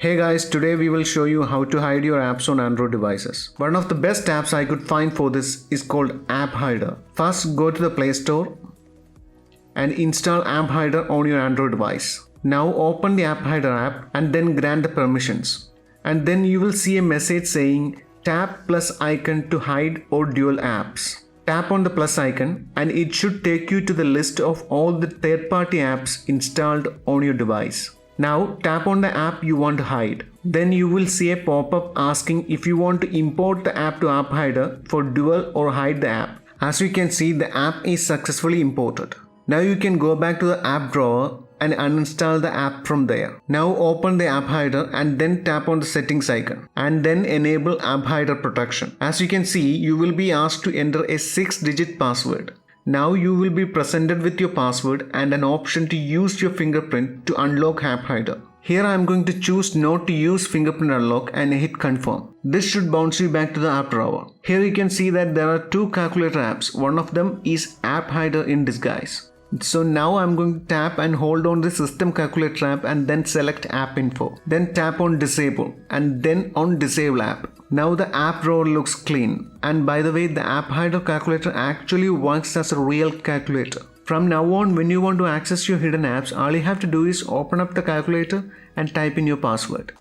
Hey guys, today we will show you how to hide your apps on Android devices. One of the best apps I could find for this is called App Hider. First go to the Play Store and install App Hider on your Android device. Now open the App Hider app and then grant the permissions. And then you will see a message saying tap plus icon to hide or dual apps. Tap on the plus icon and it should take you to the list of all the third-party apps installed on your device. Now tap on the app you want to hide. Then you will see a pop-up asking if you want to import the app to App Hider for dual or hide the app. As you can see, the app is successfully imported. Now you can go back to the app drawer and uninstall the app from there. Now open the App Hider and then tap on the settings icon and then enable App Hider protection. As you can see, you will be asked to enter a 6-digit password. Now you will be presented with your password and an option to use your fingerprint to unlock App Hider. Here I am going to choose not to use fingerprint unlock and hit confirm. This should bounce you back to the app drawer. Here you can see that there are two calculator apps. One of them is App Hider in disguise. So now I'm going to tap and hold on the system calculator app and then select app info. Then tap on disable and then on disable app. Now the app drawer looks clean. And by the way, the App Hider calculator actually works as a real calculator. From now on, when you want to access your hidden apps, all you have to do is open up the calculator and type in your password.